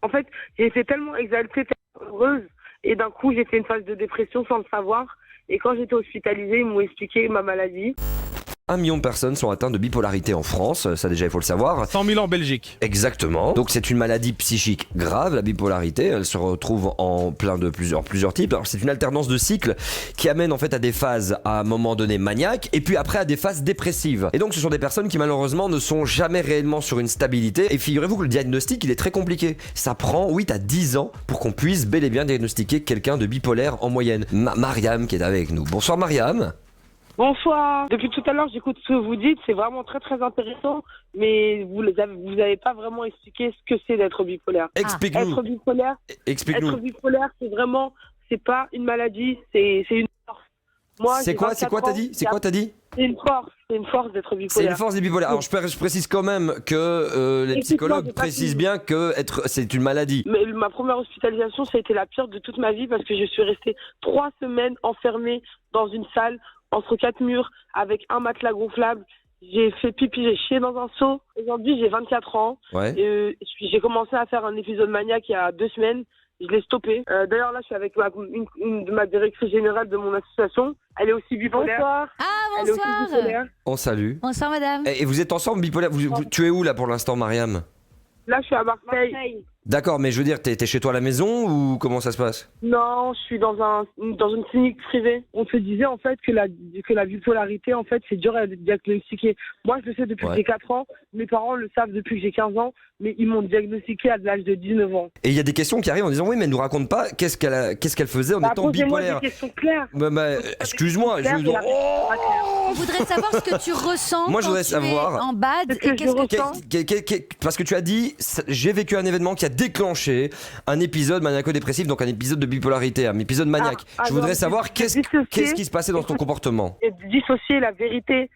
En fait, j'ai été tellement exaltée, tellement heureuse, et d'un coup, j'ai fait une phase de dépression sans le savoir. Et quand j'étais hospitalisée, ils m'ont expliqué ma maladie. 1 million de personnes sont atteintes de bipolarité en France, ça déjà il faut le savoir. 100 000 en Belgique. Exactement. Donc c'est une maladie psychique grave, la bipolarité. Elle se retrouve en plein de plusieurs types. Alors c'est une alternance de cycles qui amène en fait à des phases à un moment donné maniaques et puis après à des phases dépressives. Et donc ce sont des personnes qui malheureusement ne sont jamais réellement sur une stabilité. Et figurez-vous que le diagnostic il est très compliqué. Ça prend 8 à 10 ans pour qu'on puisse bel et bien diagnostiquer quelqu'un de bipolaire en moyenne. Mariam qui est avec nous. Bonsoir Mariam. Bonsoir. Depuis tout à l'heure, j'écoute ce que vous dites. C'est vraiment très, très intéressant. Mais vous avez pas vraiment expliqué ce que c'est d'être bipolaire. Explique-nous. Être bipolaire, Explique-nous. être bipolaire, c'est pas une maladie, c'est une force. Moi, C'est quoi t'as dit C'est quoi t'as dit? C'est une force d'être bipolaire. C'est une force des bipolaires. Alors je précise quand même que les psychologues précisent bien que c'est une maladie. Mais ma première hospitalisation, ça a été la pire de toute ma vie parce que je suis restée 3 semaines enfermée dans une salle entre 4 murs avec un matelas gonflable. J'ai fait pipi, j'ai chié dans un seau. Aujourd'hui, j'ai 24 ans. Ouais. Et j'ai commencé à faire un épisode maniaque il y a 2 semaines. Je l'ai stoppé. D'ailleurs, là, je suis avec une de ma directrice générale de mon association. Elle est aussi bipolaire. Ah, Elle est aussi bonsoir. bipolaire. On salue. Bonsoir, madame. Et vous êtes ensemble bipolaire tu es où là pour l'instant Mariam? Là, je suis à Marseille. D'accord, mais je veux dire, t'es chez toi à la maison ou comment ça se passe? Non, je suis dans une clinique privée. On se disait en fait que la bipolarité, en fait, c'est dur à diagnostiquer. Moi, je le sais depuis que j'ai 4 ans. Mes parents le savent depuis que j'ai 15 ans, mais ils m'ont diagnostiqué à l'âge de 19 ans. Et il y a des questions qui arrivent en disant oui, mais elle nous raconte pas qu'est-ce qu'elle faisait en étant posez-moi bipolaire. des questions claires. Excuse-moi, On voudrait savoir ce que tu ressens. Moi, je voudrais quand tu es savoir. en bad. Ce que Et qu'est-ce je que ressens. Parce que tu as dit, j'ai vécu un événement qui a déclenché un épisode maniaco-dépressif, donc un épisode de bipolarité, un épisode maniaque. Je voudrais savoir qu'est-ce qui se passait dans ton comportement. J'ai dissocié la vérité,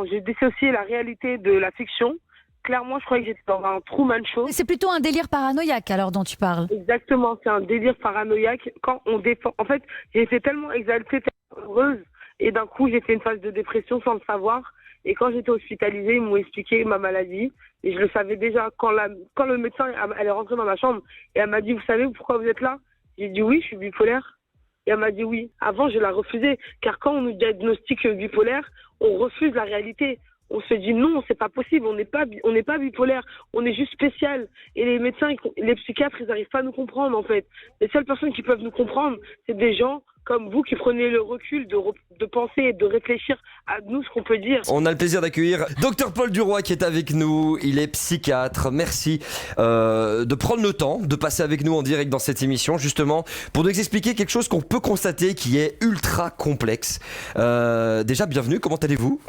j'ai dissocié la réalité de la fiction. Clairement, je croyais que j'étais dans un Truman Show. c'est plutôt un délire paranoïaque alors dont tu parles. Exactement, c'est un délire paranoïaque. Quand on défend, en fait, j'ai été tellement exaltée, tellement heureuse, et d'un coup, j'ai fait une phase de dépression sans le savoir. Et quand j'étais hospitalisée, ils m'ont expliqué ma maladie. Et je le savais déjà. Quand le médecin, elle est rentrée dans ma chambre, et elle m'a dit, vous savez pourquoi vous êtes là? J'ai dit oui, je suis bipolaire. Et elle m'a dit oui. Avant, je la refusais. Car quand on nous diagnostique bipolaire, on refuse la réalité. On se dit non, c'est pas possible, on n'est pas bipolaire, on est juste spécial. Et les médecins, les psychiatres, ils n'arrivent pas à nous comprendre en fait. Les seules personnes qui peuvent nous comprendre, c'est des gens comme vous qui prenez le recul de penser et de réfléchir à nous ce qu'on peut dire. On a le plaisir d'accueillir Dr Paul Duroy qui est avec nous. Il est psychiatre. Merci de prendre le temps de passer avec nous en direct dans cette émission, justement, pour nous expliquer quelque chose qu'on peut constater qui est ultra complexe. Déjà, bienvenue, comment allez-vous?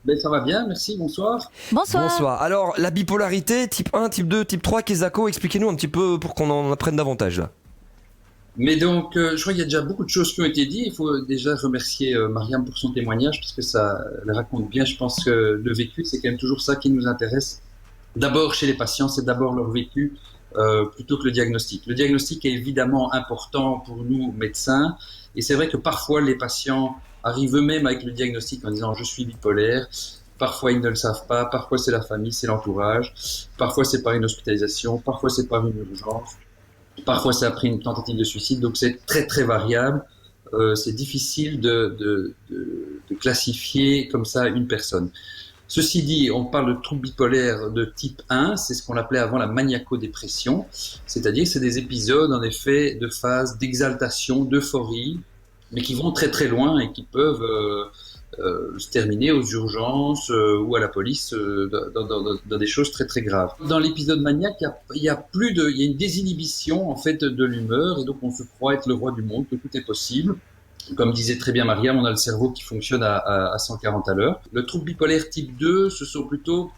Ben, ça va bien, merci, bonsoir. Bonsoir. Bonsoir. Alors, la bipolarité, type 1, type 2, type 3, Kesako, expliquez-nous un petit peu pour qu'on en apprenne davantage là. Mais donc, je crois qu'il y a déjà beaucoup de choses qui ont été dites. Il faut déjà remercier Mariam pour son témoignage, parce que ça le raconte bien. Je pense que le vécu, c'est quand même toujours ça qui nous intéresse. D'abord, chez les patients, c'est d'abord leur vécu plutôt que le diagnostic. Le diagnostic est évidemment important pour nous, médecins. Et c'est vrai que parfois, les patients arrivent eux-mêmes avec le diagnostic en disant « je suis bipolaire ». Parfois, ils ne le savent pas. Parfois, c'est la famille, c'est l'entourage. Parfois, c'est par une hospitalisation. Parfois, c'est par une urgence. Parfois, c'est après une tentative de suicide. Donc, c'est très, très variable. C'est difficile de classifier comme ça une personne. Ceci dit, on parle de troubles bipolaires de type 1. C'est ce qu'on appelait avant la maniaco-dépression. C'est-à-dire que c'est des épisodes, en effet, de phases d'exaltation, d'euphorie, mais qui vont très, très loin et qui peuvent se terminer aux urgences ou à la police dans des choses très très graves. Dans l'épisode maniaque, il y a une désinhibition en fait de l'humeur et donc on se croit être le roi du monde, que tout est possible. Comme disait très bien Mariam, on a le cerveau qui fonctionne à 140 à l'heure. Le trouble bipolaire type 2, ce sont plutôt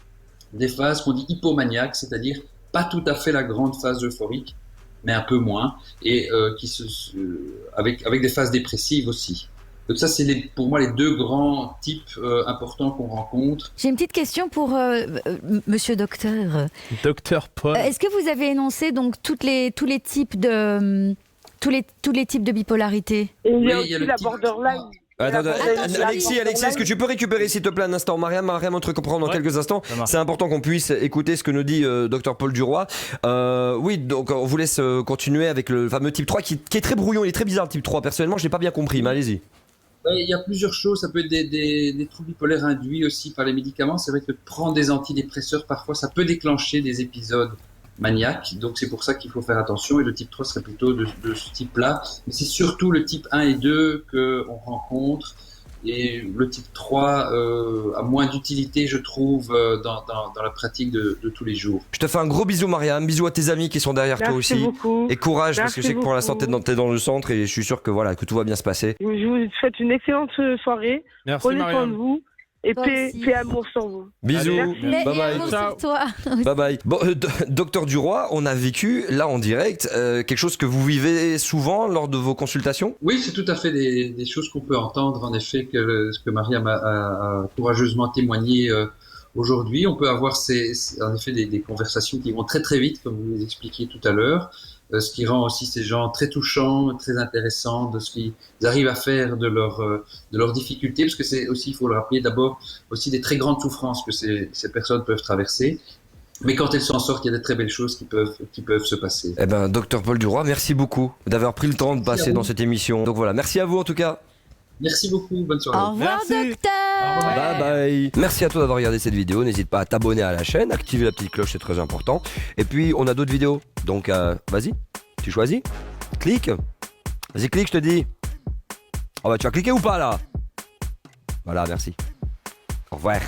des phases qu'on dit hypomaniaques, c'est-à-dire pas tout à fait la grande phase euphorique, mais un peu moins, et avec des phases dépressives aussi. Donc ça, c'est pour moi les deux grands types importants qu'on rencontre. J'ai une petite question pour Monsieur Docteur. Docteur Paul. Est-ce que vous avez énoncé donc tous les types de bipolarité? Et il y a Oui, aussi la borderline. Attends, Attends, Alexis, est-ce que tu peux récupérer s'il te plaît un instant Mariam, un truc qu'on prend dans Ouais, quelques instants. ça marche. C'est important qu'on puisse écouter ce que nous dit Dr Paul Duroy. Oui, donc on vous laisse continuer avec le fameux type 3 qui est très brouillon, il est très bizarre le type 3. Personnellement, je l'ai pas bien compris, mais allez-y. Ouais, il y a plusieurs choses. Ça peut être des troubles bipolaires induits aussi par les médicaments. C'est vrai que prendre des antidépresseurs, parfois, ça peut déclencher des épisodes maniaques. Donc, c'est pour ça qu'il faut faire attention. Et le type 3 serait plutôt de ce type-là. Mais c'est surtout le type 1 et 2 qu'on rencontre. Et le type 3 a moins d'utilité, je trouve, dans la pratique de tous les jours. Je te fais un gros bisou Mariam, bisous à tes amis qui sont derrière toi Merci aussi. beaucoup. Et courage parce que je sais que pour l'instant beaucoup. t'es dans le centre et je suis sûr que voilà que tout va bien se passer. Je vous souhaite une excellente soirée. Merci Prenez soin de Mariam. vous. Et Toi paix aussi. et amour sur vous. Bisous. Allez, Mais Bye bye. amour Ciao. sur toi. Bye bye. Bon, docteur Duroy, on a vécu là en direct quelque chose que vous vivez souvent lors de vos consultations. Oui, c'est tout à fait des choses qu'on peut entendre, en effet, ce que Mariam a courageusement témoigné aujourd'hui. On peut avoir en effet des conversations qui vont très très vite, comme vous les expliquiez tout à l'heure, ce qui rend aussi ces gens très touchants, très intéressants, de ce qu'ils arrivent à faire de leurs difficultés, parce que c'est aussi, il faut le rappeler, d'abord aussi des très grandes souffrances que ces personnes peuvent traverser. Mais quand elles s'en sortent, il y a de très belles choses qui peuvent se passer. Eh ben, docteur Paul Duroy, merci beaucoup d'avoir pris le temps de passer à vous. dans cette émission. Donc voilà, merci à vous en tout cas. Merci beaucoup, bonne soirée. Au revoir, Merci. docteur. Bye bye. Merci à toi d'avoir regardé cette vidéo. N'hésite pas à t'abonner à la chaîne, activer la petite cloche, c'est très important. Et puis on a d'autres vidéos. Donc vas-y, tu choisis. Clique. Vas-y, clique, je te dis. Oh bah tu vas cliquer ou pas là? Voilà, merci. Au revoir.